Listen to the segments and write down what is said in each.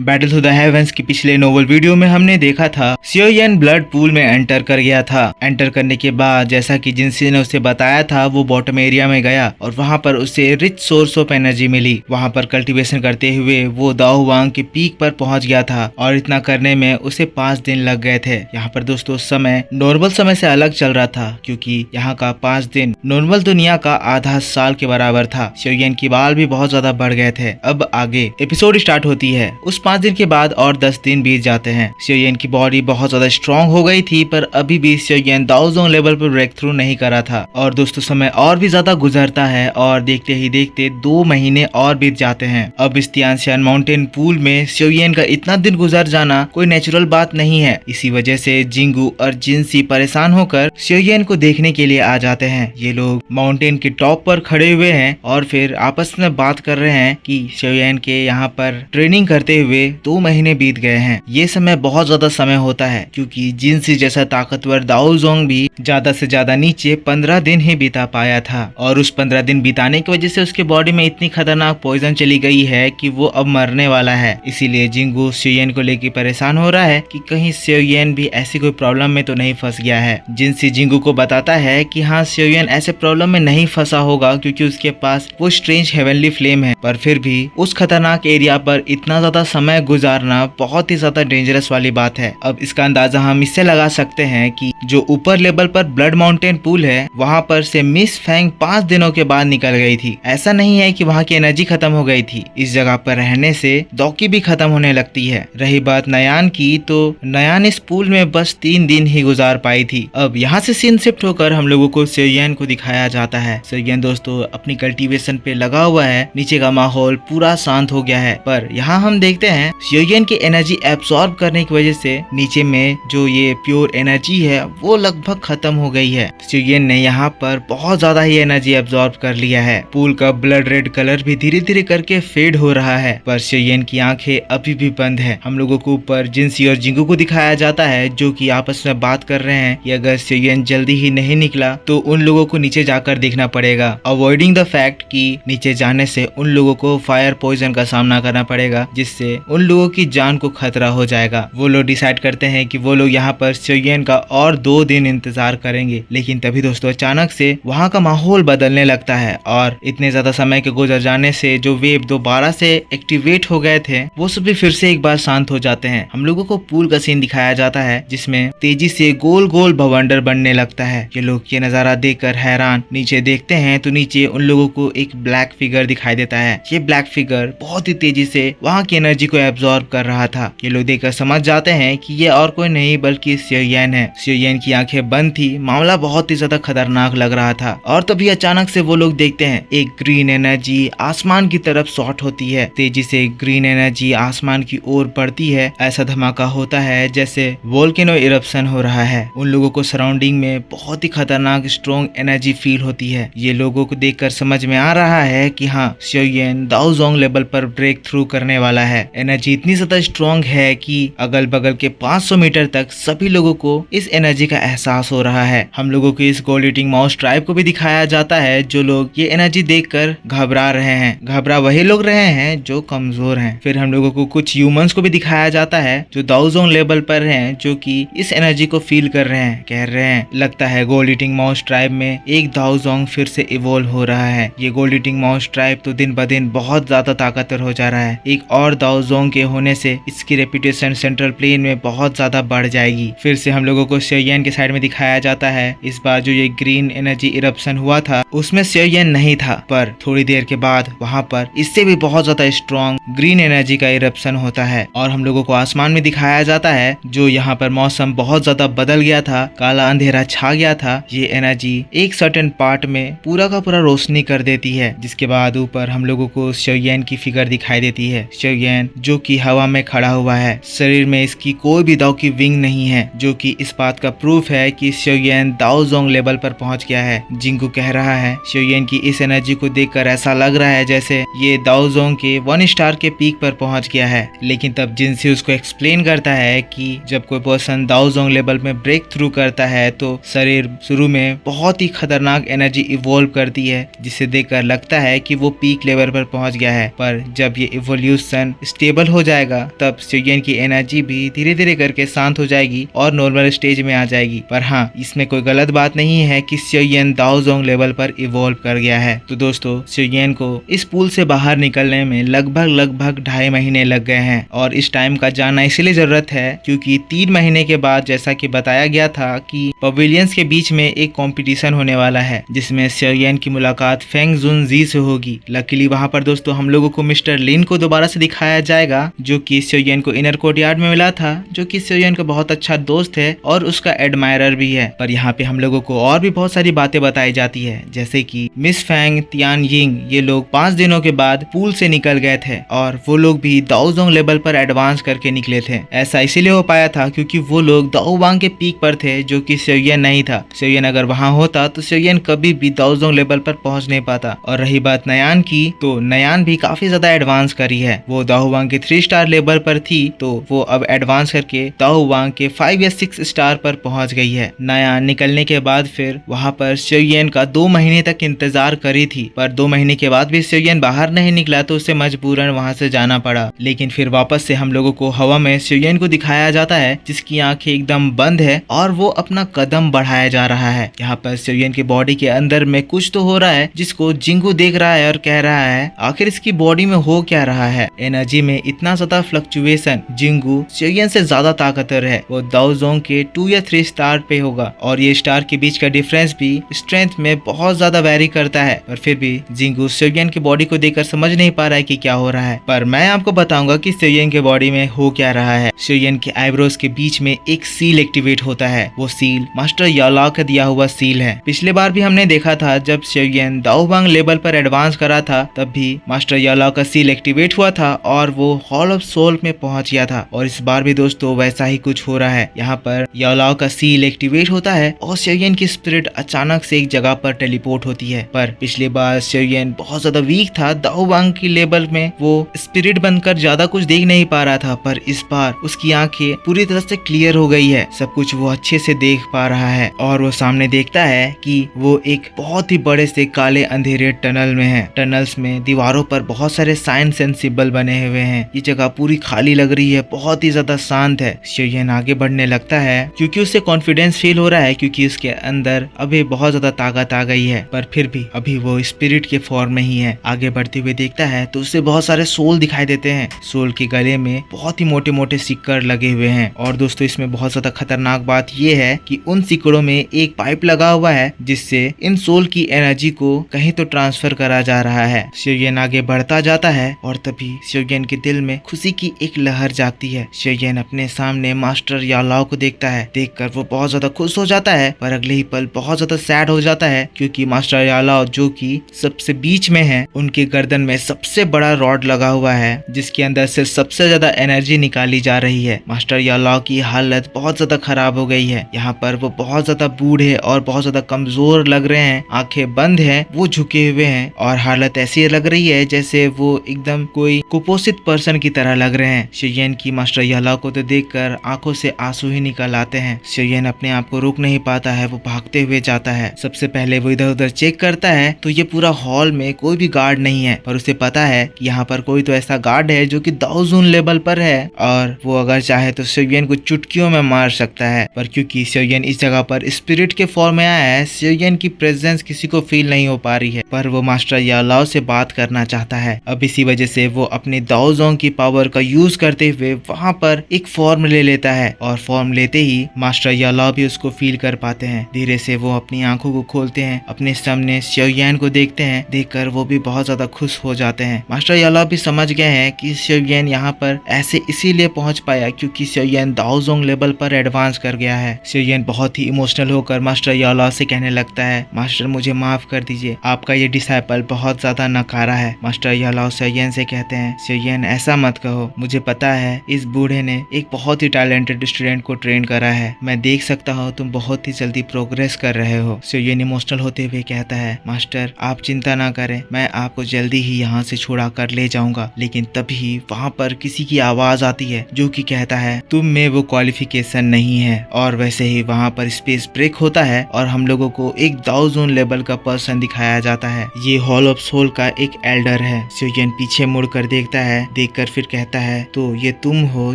Battle to the heavens की पिछले novel video में हमने देखा था सियोयन ब्लड पूल में एंटर कर गया था। एंटर करने के बाद जैसा कि जिनसी ने उसे बताया था वो बॉटम एरिया में गया और वहां पर उसे रिच सोर्स ऑफ एनर्जी मिली। वहां पर कल्टीवेशन करते हुए वो दाओ वांग के पीक पर पहुंच गया था और इतना करने में उसे 5 दिन लग गए थे। यहाँ पर दोस्तों समय नॉर्मल समय से अलग चल रहा था क्योंकि यहाँ का 5 दिन नॉर्मल दुनिया का आधा साल के बराबर था। सियोयन की बाल भी बहुत ज्यादा बढ़ गए थे। अब आगे एपिसोड स्टार्ट होती है। उस 5 दिन के बाद और 10 दिन बीत जाते हैं। सियोयन की बॉडी बहुत ज्यादा स्ट्रॉन्ग हो गई थी पर अभी भी सियोयन दाओजोंग लेवल पर ब्रेक थ्रू नहीं करा था। और दोस्तों समय और भी ज्यादा गुजरता है और देखते ही देखते 2 महीने और बीत जाते हैं। अब इस तियानशान माउंटेन पूल में सियोयन का इतना दिन गुजर जाना कोई नेचुरल बात नहीं है। इसी वजह से जिंगू और जिनसी परेशान होकर सियोयन को देखने के लिए आ जाते हैं। ये लोग माउंटेन के टॉप पर खड़े हुए हैं और फिर आपस में बात कर रहे हैं कि सियोयन के यहाँ पर ट्रेनिंग करते हुए 2 महीने बीत गए हैं। ये समय बहुत ज्यादा समय होता है क्योंकि जिनसी जैसा ताकतवर दाओजोंग भी ज्यादा से ज्यादा नीचे 15 दिन ही बिता पाया था और उस 15 दिन बिताने की वजह से उसके बॉडी में इतनी खतरनाक पॉइजन चली गई है कि वो अब मरने वाला है। इसीलिए जिंगू सियोयन को लेकर परेशान हो रहा है कि कहीं सियोयन भी ऐसी कोई प्रॉब्लम में तो नहीं फंस गया है। जिनसी जिंगू को बताता है कि हाँ सियोयन ऐसे प्रॉब्लम में नहीं फंसा होगा क्योंकि उसके पास वो स्ट्रेंज हेवनली फ्लेम है, पर फिर भी उस खतरनाक एरिया पर इतना ज्यादा समय गुजारना बहुत ही ज्यादा डेंजरस वाली बात है। अब इसका अंदाजा हम इससे लगा सकते हैं कि जो ऊपर लेवल पर ब्लड माउंटेन पूल है वहाँ पर से मिस फैंग 5 दिनों के बाद निकल गई थी। ऐसा नहीं है कि वहाँ की एनर्जी खत्म हो गई थी। इस जगह पर रहने से दौकी भी खत्म होने लगती है। रही बात नयान की, तो नयान इस पूल में बस 3 दिन ही गुजार पाई थी। अब यहाँ से सीन शिफ्ट होकर हम लोगों को सियोयन को दिखाया जाता है। सियोयन दोस्तों अपनी कल्टीवेशन पे लगा हुआ है। नीचे का माहौल पूरा शांत हो गया है, पर यहाँ हम देखते हैं सियोयन की एनर्जी एब्सॉर्ब करने की वजह से नीचे में जो ये प्योर एनर्जी है वो लगभग खत्म हो गई है। सियोयन ने यहाँ पर बहुत ज्यादा ही एनर्जी एब्सॉर्ब कर लिया है। पूल का ब्लड रेड कलर भी धीरे धीरे करके फेड हो रहा है, पर सियोयन की आंखें अभी भी बंद है। हम लोगों को ऊपर जिनसी और जिंगू को दिखाया जाता है जो कि आपस में बात कर रहे हैं कि अगर सियोयन जल्दी ही नहीं निकला तो उन लोगों को नीचे जाकर देखना पड़ेगा, अवॉइडिंग द फैक्ट कि नीचे जाने से उन लोगों को फायर पॉइजन का सामना करना पड़ेगा जिससे उन लोगों की जान को खतरा हो जाएगा। वो लोग डिसाइड करते हैं कि वो लोग यहाँ पर सियोयन का और 2 दिन इंतजार करेंगे। लेकिन तभी दोस्तों अचानक से वहाँ का माहौल बदलने लगता है और इतने ज्यादा समय के गुजर जाने से जो वेव दोबारा से एक्टिवेट हो गए थे वो सभी फिर से एक बार शांत हो जाते हैं। हम लोगों को पूल का सीन दिखाया जाता है जिसमें तेजी से गोल गोल भवंडर बनने लगता है। ये लोग ये नजारा देखकर हैरान नीचे देखते हैं तो नीचे उन लोगों को एक ब्लैक फिगर दिखाई देता है। ये ब्लैक फिगर बहुत ही तेजी से वहाँ की एनर्जी को एब्जॉर्ब कर रहा था। ये लोग देखकर समझ जाते हैं कि ये और कोई नहीं बल्कि सियोयन है। सियोयन की आंखें बंद थी। मामला बहुत ही ज्यादा खतरनाक लग रहा था और तभी अचानक से वो लोग देखते हैं एक ग्रीन एनर्जी आसमान की तरफ शॉट होती है। तेजी से ग्रीन एनर्जी आसमान की ओर बढ़ती है। ऐसा धमाका होता है जैसे वोल्केनो इरप्शन हो रहा है। उन लोगों को सराउंडिंग में बहुत ही खतरनाक स्ट्रॉन्ग एनर्जी फील होती है। ये लोगों को देखकर समझ में आ रहा है कि हाँ सियोयन दाओजोंग लेवल पर ब्रेक थ्रू करने वाला है। एनर्जी इतनी ज्यादा स्ट्रॉन्ग है कि अगल बगल के 500 मीटर तक सभी लोगों को इस एनर्जी का एहसास हो रहा है। हम लोगों को इस गोल्ड ईटिंग माउस ट्राइब को भी दिखाया जाता है जो लोग ये एनर्जी देखकर घबरा रहे हैं। घबरा वही लोग रहे हैं जो कमजोर हैं। फिर हम लोगों को कुछ ह्यूमंस को भी दिखाया जाता है जो दाओजोंग लेवल पर हैं जो कि इस एनर्जी को फील कर रहे हैं। कह रहे हैं लगता है गोल्ड ईटिंग माउस ट्राइब में एक दाओजोंग फिर से इवोल्व हो रहा है। ये गोल्ड ईटिंग माउस ट्राइब तो दिन ब दिन बहुत ज्यादा ताकतवर हो जा रहा है। एक और दाओजोंग के होने से इसकी रेपुटेशन सेंट्रल प्लेन में बहुत ज्यादा बढ़ जाएगी। फिर से हम लोगों को सियोयन के साइड में दिखाया जाता है। इस बार जो ये ग्रीन एनर्जी इरप्शन हुआ था उसमें सियोयन नहीं था, पर थोड़ी देर के बाद वहाँ पर इससे भी बहुत ज्यादा स्ट्रॉन्ग ग्रीन एनर्जी का इरप्शन होता है और हम लोगों को आसमान में दिखाया जाता है जो यहाँ पर मौसम बहुत ज्यादा बदल गया था। काला अंधेरा छा गया था। ये एनर्जी एक सर्टेन पार्ट में पूरा का पूरा रोशनी कर देती है जिसके बाद ऊपर हम लोगों को सियोयन की फिगर दिखाई देती है। सियोयन जो कि हवा में खड़ा हुआ है। शरीर में इसकी कोई भी दाव की विंग नहीं है जो कि इस बात का प्रूफ है कि सियोयन दाओजोंग लेवल पर पहुंच गया है। जिंगू कह रहा है सियोयन की इस एनर्जी को देखकर ऐसा लग रहा है जैसे ये दाओजोंग के 1 स्टार के पीक पर पहुंच गया है। लेकिन तब जिनसी उसको एक्सप्लेन करता है कि जब कोई पर्सन दाओजोंग लेवल में ब्रेक थ्रू करता है तो शरीर शुरू में बहुत ही खतरनाक एनर्जी इवॉल्व करती है जिसे देखकर लगता है कि वो पीक लेवल पर पहुंच गया है, पर जब ये इवोल्यूशन स्टेबल स्टेबल हो जाएगा तब स्योयन की एनर्जी भी धीरे धीरे करके शांत हो जाएगी और नॉर्मल स्टेज में आ जाएगी। पर हाँ, इसमें कोई गलत बात नहीं है कि स्योयन दाओजोंग लेवल पर इवॉल्व कर गया है। तो दोस्तों, स्योयन को इस पूल से बाहर निकलने में लगभग 2.5 महीने लग गए हैं और इस टाइम का जानना इसलिए जरूरत है क्योंकि 3 महीने के बाद जैसा कि बताया गया था कि पवेलियंस के बीच में एक कंपटीशन होने वाला है जिसमें स्योयन की मुलाकात फेंग जुन जी से होगी। लकीली वहां पर दोस्तों हम लोगों को मिस्टर लिन को दोबारा से दिखाया जाएगा जो कि स्योयन को इनर कोर्टयार्ड में मिला था, जो कि स्योयन का बहुत अच्छा दोस्त है और उसका एडमायरर भी है। पर यहाँ पे हम लोगों को और भी बहुत सारी बातें बताई जाती है जैसे कि मिस फेंग, तियान यिंग ये लोग 5 दिनों के बाद पूल से निकल गए थे और वो लोग भी दाओजोंग लेवल पर एडवांस करके निकले थे। ऐसा इसीलिए हो पाया था क्योंकि वो लोग दाओवांग के पीक पर थे जो कि स्योयन नहीं था। स्योयन अगर वहां होता तो स्योयन कभी भी दाओजोंग लेवल पर पहुंच नहीं पाता। और रही बात नयान की, तो नयान भी काफी ज्यादा एडवांस करी है। वो दाओवांग के 3 स्टार लेवल पर थी तो वो अब एडवांस करके दाओवांग के 5 या 6 स्टार पर पहुंच गई है। नयान निकलने के बाद फिर वहां पर स्योयन का 2 महीने तक इंतजार करी थी, पर 2 महीने के बाद भी स्योयन बाहर नहीं निकला तो उसे मजबूरन वहां से जाना पड़ा। लेकिन फिर वापस से हम लोगों को हवा में स्योयन को दिखाया जाता है जिसकी आंखें एकदम बंद है और वो अपना कदम बढ़ाया जा रहा है। यहाँ पर स्योयन की बॉडी के अंदर में कुछ तो हो रहा है जिसको जिंगू देख रहा है और कह रहा है आखिर इसकी बॉडी में हो क्या रहा है। एनर्जी में इतना ज्यादा फ्लक्चुएशन, जिंगू स्योयन से ज्यादा ताकतवर है। वो दाओजोंग के 2 या 3 स्टार पे होगा और ये स्टार के बीच का डिफरेंस भी स्ट्रेंथ में बहुत ज्यादा वेरी करता है। और फिर भी जिंगू स्योयन की बॉडी को देखकर समझ नहीं पा रहा है कि क्या हो रहा है। पर मैं आपको बताऊंगा कि स्योयन के बॉडी में हो क्या रहा है। स्योयन के आईब्रोज के बीच में एक सील एक्टिवेट होता है। वो सील मास्टर यालाओ का दिया हुआ सील है। पिछले बार भी हमने देखा था जब स्योयन दाओवांग लेवल पर एडवांस करा था तब भी मास्टर यालाओ का सील एक्टिवेट हुआ था और वो हॉल ऑफ सोल में पहुंच गया था। और इस बार भी दोस्तों वैसा ही कुछ हो रहा है। यहाँ पर यालाओ का सील एक्टिवेट होता है और स्योयन की स्पिरिट अचानक से एक जगह पर टेलीपोर्ट होती है। पर पिछली बार स्योयन बहुत ज्यादा वीक था, दाओवांग की लेवल में वो स्पिरिट बनकर ज्यादा कुछ देख नहीं पा रहा था, पर इस बार उसकी आंखें पूरी तरह से क्लियर हो गई है। सब कुछ वो अच्छे से देख पा रहा है और वो सामने देखता है कि वो एक बहुत ही बड़े से काले अंधेरे टनल में है। टनल्स में दीवारों पर बहुत सारे साइंस एंड सिंबल बने हुए हैं। ये जगह पूरी खाली लग रही है, बहुत ही ज्यादा शांत है। स्योयन आगे बढ़ने लगता है क्योंकि उसे कॉन्फिडेंस फील हो रहा है क्योंकि उसके अंदर अभी बहुत ज्यादा ताकत आ गई है। पर फिर भी अभी वो स्पिरिट के फॉर्म में ही है। आगे बढ़ते हुए देखता है तो उसे बहुत सारे सोल दिखाई देते हैं। सोल के गले में बहुत ही मोटे मोटे सिक्कड़ लगे हुए हैं। और दोस्तों इसमें बहुत ज्यादा खतरनाक बात ये है कि उन सिक्कड़ों में एक पाइप लगा हुआ है जिससे इन सोल की एनर्जी को कहीं तो ट्रांसफर करा जा रहा है। स्योयन आगे बढ़ता जाता है और तभी स्योयन के दिल में खुशी की एक लहर जागती है। स्योयन अपने सामने मास्टर यालाओ को देखता है। देखकर वो बहुत ज्यादा खुश हो जाता है, पर अगले ही पल बहुत ज्यादा सैड हो जाता है क्योंकि मास्टर यालाओ जो कि सबसे बीच में है, उनके गर्दन में सबसे बड़ा रॉड लगा हुआ है जिसके अंदर से सबसे ज्यादा एनर्जी निकाली जा रही है। मास्टर यालाओ की हालत बहुत ज्यादा खराब हो गई है। यहाँ पर वो बहुत ज्यादा बूढ़े और बहुत ज्यादा कमजोर लग रहे हैं। आंखें बंद हैं, वो झुके हुए हैं और हालत ऐसी लग रही है जैसे वो एकदम कोई कुपोषित पर्सन की तरह लग रहे हैं। स्योयन की मास्टर यालाओ को तो देखकर आंखों से आंसू ही निकल आते हैं। स्योयन अपने आप को रोक नहीं पाता है, वो भागते हुए जाता है। सबसे पहले वो इधर उधर चेक करता है तो ये पूरा हॉल में कोई भी गार्ड नहीं है, पर उसे पता है कि यहाँ पर कोई तो ऐसा गार्ड है जो कि दाओजोंग लेवल पर है और वो अगर चाहे तो स्योयन को चुटकियों में मार सकता है। पर क्योंकि स्योयन इस जगह पर स्पिरिट के फॉर्म में आया है, स्योयन की प्रेजेंस किसी को फील नहीं हो पा रही है। पर वो मास्टर यालाओ से बात करना चाहता है। अब इसी वजह से वो अपने दाओजोंग की पावर का यूज करते हुए वहाँ पर एक फॉर्म ले लेता है और फॉर्म लेते ही मास्टर यालाओ भी उसको फील कर पाते हैं। धीरे से वो अपनी आंखों को खोलते हैं, अपने सामने स्योयन को देखते हैं। देखकर वो भी बहुत ज्यादा खुश हो जाते हैं। मास्टर यालाओ भी समझ गए हैं कि स्योयन यहाँ पर ऐसे इसीलिए पहुंच पाया क्योंकि स्योयन दाओजोंग लेवल पर एडवांस कर गया है। स्योयन बहुत ही इमोशनल होकर मास्टर यालाओ से कहने लगता है, मास्टर मुझे माफ कर दीजिए, आपका ये डिसाइपल बहुत ज्यादा नकारा है। मास्टर यालाओ स्योयन से कहते हैं, स्योयन ऐसा मत कहो, मुझे पता है इस बूढ़े ने एक बहुत ही टैलेंटेड स्टूडेंट को ट्रेन करा है। मैं देख सकता हूँ तुम बहुत ही जल्दी प्रोग्रेस कर रहे हो। स्योयन इमोशनल होते हुए कहता है, मास्टर आप चिंता ना करें, मैं आपको जल्दी ही यहाँ से छुड़ा कर ले जाऊंगा। लेकिन तभी वहाँ पर किसी की आवाज आती है जो कि कहता है तुम में वो क्वालिफिकेशन नहीं है। और वैसे ही वहाँ पर स्पेस ब्रेक होता है और हम लोगों को एक दाओजोंग लेवल का पर्सन दिखाया जाता है। ये हॉल ऑफ सोल का एक एल्डर है। स्योयन पीछे मुड़कर देखता है देखकर फिर कहता है तो ये तुम हो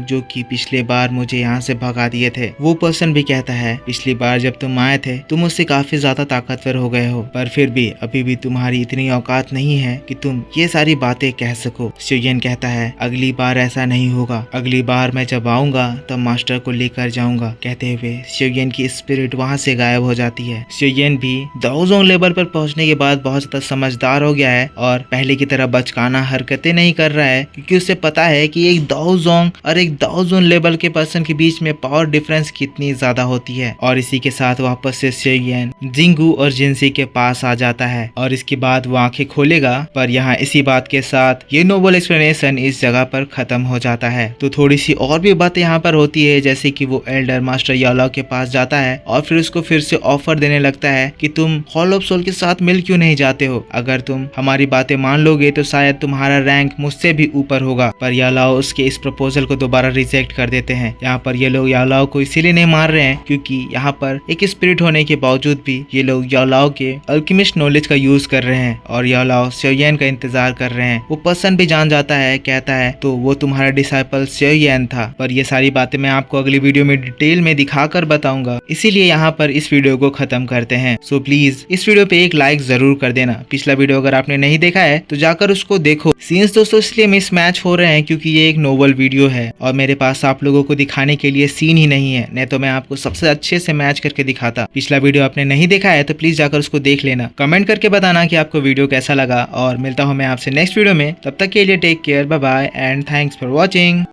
जो कि पिछले बार मुझे यहाँ से भगा दिए थे। वो पर्सन भी कहता है पिछली बार जब तुम आए थे तुम मुझसे काफी ज्यादा ताकतवर हो गए हो, पर फिर भी अभी भी तुम्हारी इतनी औकात नहीं है कि तुम ये सारी बातें कह सको। शिवयन कहता है अगली बार ऐसा नहीं होगा, अगली बार मैं जब आऊंगा तब मास्टर को लेकर जाऊंगा। कहते हुए शिवयन की स्पिरिट वहाँ से गायब हो जाती है। शिवयन भी दाओजोंग लेवल पर पहुंचने के बाद बहुत ज्यादा समझदार हो गया है और पहले की तरह बचकाना हरकतें नहीं कर रहा है, क्योंकि उसे पता है कि एक दाओजोंग और एक दाओजोंग लेवल के पर्सन के बीच में पावर डिफरेंस कितनी ज्यादा होती है। और इसी के साथ वापस से शिवयन जिंगू और जिनसी के पास आ जाता है और इसके बाद वो आंखें खोलेगा। पर यहाँ इसी बात के साथ ये नोबल एक्सप्लेनेशन इस जगह पर खत्म हो जाता है। तो थोड़ी सी और भी बातें यहाँ पर होती है, जैसे कि वो एल्डर मास्टर यालाओ के पास जाता है और फिर उसको फिर से ऑफर देने लगता है कि तुम हॉल ऑफ सोल के साथ मिल क्यों नहीं जाते हो, अगर तुम हमारी बातें मान लोगे तो शायद तुम्हारा रैंक मुझसे भी ऊपर होगा। पर यालाओ उसके इस प्रपोजल को दोबारा रिजेक्ट कर देते हैं। यहाँ पर ये लोग यालाओ को इसीलिए नहीं मार रहे हैं क्योंकि यहाँ पर एक स्पिरिट होने के बावजूद भी ये लोग यालाओ के अल्केमिस्ट नॉलेज का यूज कर रहे हैं और यालाओ शिवयन का इंतजार कर रहे हैं। वो पर्सन भी जान जाता है, कहता है तो वो तुम्हारा डिसाइपल शिवयन था। पर ये सारी बातें मैं आपको अगली वीडियो में डिटेल में दिखाकर बताऊंगा, इसीलिए यहाँ पर इस वीडियो को खत्म करते हैं। सो प्लीज इस वीडियो पे एक लाइक जरूर कर देना। पिछला वीडियो अगर आपने नहीं देखा है तो जाकर उसको देखो। सीन्स दोस्तों इसलिए मिस मैच हो रहे हैं क्योंकि ये एक नोवेल वीडियो है और मेरे पास आप लोगों को दिखाने के लिए सीन ही नहीं है, नहीं तो मैं आपको सबसे अच्छे से मैच करके दिखाता। पिछला वीडियो आपने नहीं देखा है तो प्लीज जाकर उसको देख लेना। कमेंट करके बताना कि आपको वीडियो कैसा लगा और मिलता हूँ मैं आपसे नेक्स्ट वीडियो में। तब तक के लिए take care, bye bye and thanks for watching.